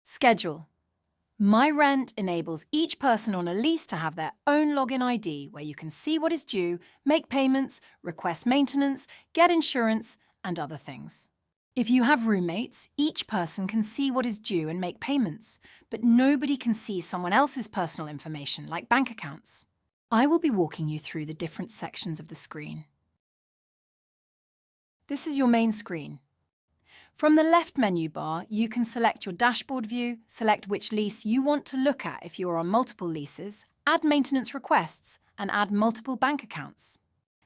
Schedule. My Rent enables each person on a lease to have their own login ID where you can see what is due, make payments, request maintenance, get insurance, and other things. If you have roommates, each person can see what is due and make payments, but nobody can see someone else's personal information, like bank accounts. I will be walking you through the different sections of the screen. This is your main screen. From the left menu bar, you can select your dashboard view, select which lease you want to look at if you are on multiple leases, add maintenance requests, and add multiple bank accounts.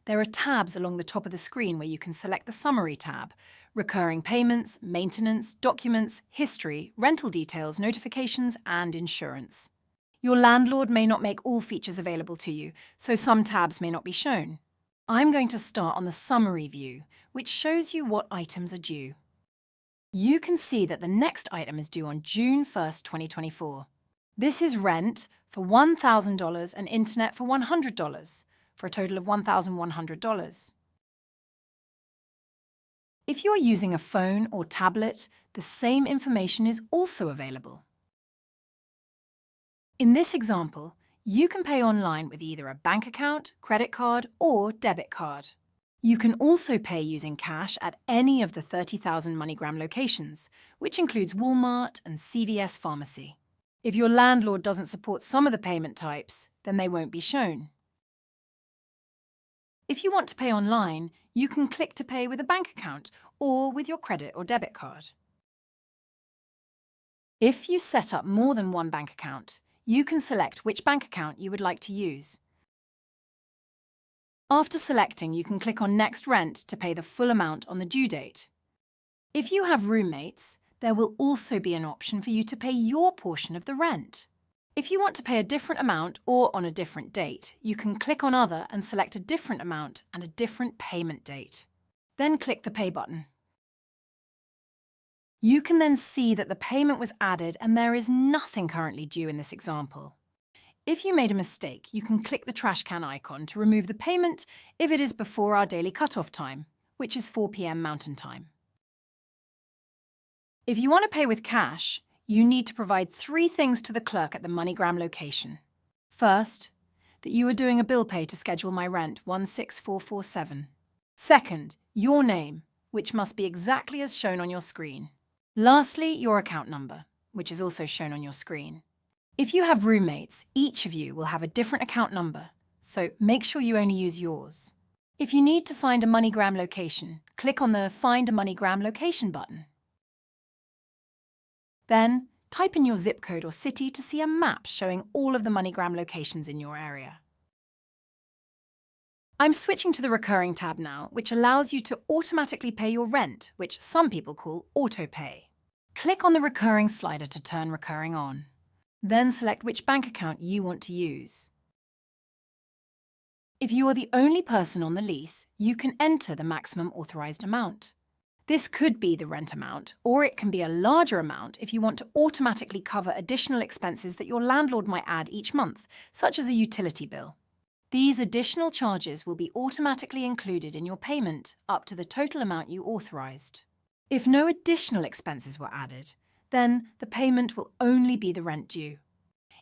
There are tabs along the top of the screen where you can select the Summary tab, recurring payments, maintenance, documents, history, rental details, notifications, and insurance. Your landlord may not make all features available to you, so some tabs may not be shown. I'm going to start on the Summary view, which shows you what items are due. You can see that the next item is due on June 1st, 2024. This is rent for $1,000 and internet for $100, for a total of $1,100. If you are using a phone or tablet, the same information is also available. In this example, you can pay online with either a bank account, credit card, or debit card. You can also pay using cash at any of the 30,000 MoneyGram locations, which includes Walmart and CVS Pharmacy. If your landlord doesn't support some of the payment types, then they won't be shown. If you want to pay online, you can click to pay with a bank account or with your credit or debit card. If you set up more than one bank account, you can select which bank account you would like to use. After selecting, you can click on Next Rent to pay the full amount on the due date. If you have roommates, there will also be an option for you to pay your portion of the rent. If you want to pay a different amount or on a different date, you can click on Other and select a different amount and a different payment date. Then click the Pay button. You can then see that the payment was added and there is nothing currently due in this example. If you made a mistake, you can click the trash can icon to remove the payment if it is before our daily cutoff time, which is 4 p.m. Mountain Time. If you want to pay with cash, you need to provide 3 things to the clerk at the MoneyGram location. First, that you are doing a bill pay to schedule my rent 16447. Second, your name, which must be exactly as shown on your screen. Lastly, your account number, which is also shown on your screen. If you have roommates, each of you will have a different account number, so make sure you only use yours. If you need to find a MoneyGram location, click on the Find a MoneyGram location button. Then, type in your zip code or city to see a map showing all of the MoneyGram locations in your area. I'm switching to the Recurring tab now, which allows you to automatically pay your rent, which some people call autopay. Click on the Recurring slider to turn Recurring on. Then select which bank account you want to use. If you are the only person on the lease, you can enter the maximum authorized amount. This could be the rent amount, or it can be a larger amount if you want to automatically cover additional expenses that your landlord might add each month, such as a utility bill. These additional charges will be automatically included in your payment up to the total amount you authorized. If no additional expenses were added, then the payment will only be the rent due.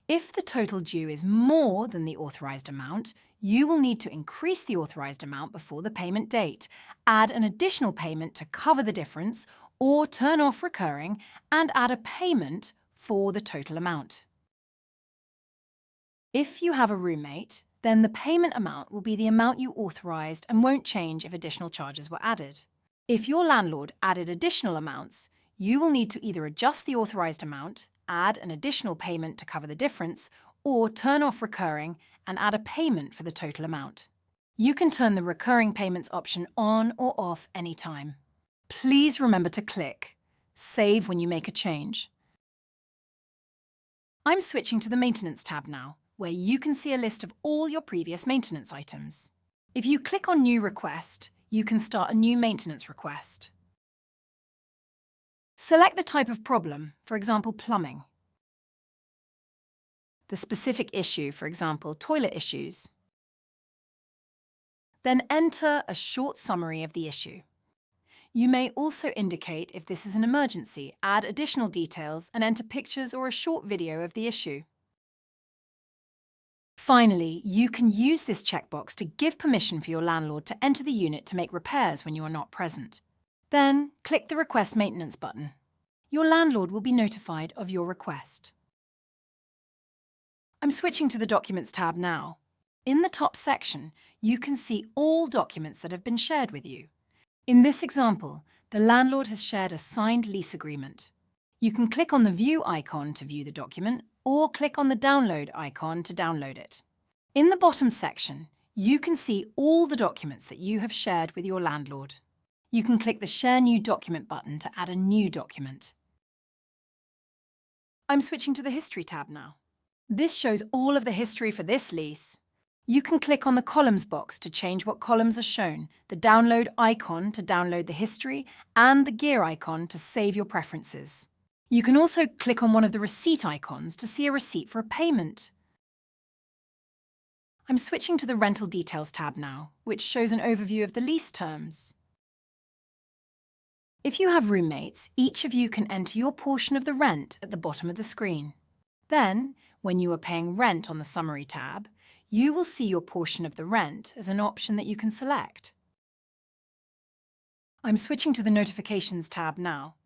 If the total due is more than the authorized amount, you will need to increase the authorized amount before the payment date, add an additional payment to cover the difference, or turn off Recurring and add a payment for the total amount. If you have a roommate, then the payment amount will be the amount you authorized and won't change if additional charges were added. If your landlord added additional amounts, you will need to either adjust the authorized amount, add an additional payment to cover the difference, or turn off Recurring and add a payment for the total amount. You can turn the Recurring payments option on or off anytime. Please remember to click Save when you make a change. I'm switching to the Maintenance tab now, where you can see a list of all your previous maintenance items. If you click on New Request, you can start a new maintenance request. Select the type of problem, for example, plumbing. The specific issue, for example, toilet issues. Then enter a short summary of the issue. You may also indicate if this is an emergency, add additional details, and enter pictures or a short video of the issue. Finally, you can use this checkbox to give permission for your landlord to enter the unit to make repairs when you are not present. Then, click the Request Maintenance button. Your landlord will be notified of your request. I'm switching to the Documents tab now. In the top section, you can see all documents that have been shared with you. In this example, the landlord has shared a signed lease agreement. You can click on the View icon to view the document, or click on the Download icon to download it. In the bottom section, you can see all the documents that you have shared with your landlord. You can click the Share New Document button to add a new document. I'm switching to the History tab now. This shows all of the history for this lease. You can click on the Columns box to change what columns are shown, the Download icon to download the history, and the Gear icon to save your preferences. You can also click on one of the Receipt icons to see a receipt for a payment. I'm switching to the Rental Details tab now, which shows an overview of the lease terms. If you have roommates, each of you can enter your portion of the rent at the bottom of the screen. Then, when you are paying rent on the Summary tab, you will see your portion of the rent as an option that you can select. I'm switching to the Notifications tab now.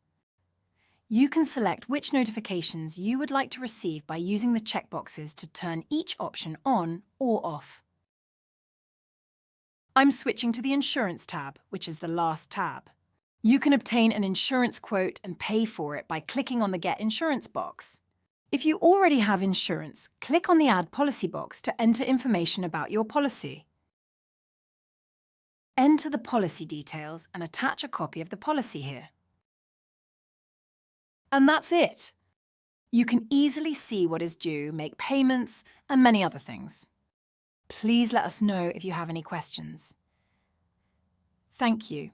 You can select which notifications you would like to receive by using the checkboxes to turn each option on or off. I'm switching to the Insurance tab, which is the last tab. You can obtain an insurance quote and pay for it by clicking on the Get Insurance box. If you already have insurance, click on the Add Policy box to enter information about your policy. Enter the policy details and attach a copy of the policy here. And that's it. You can easily see what is due, make payments, and many other things. Please let us know if you have any questions. Thank you.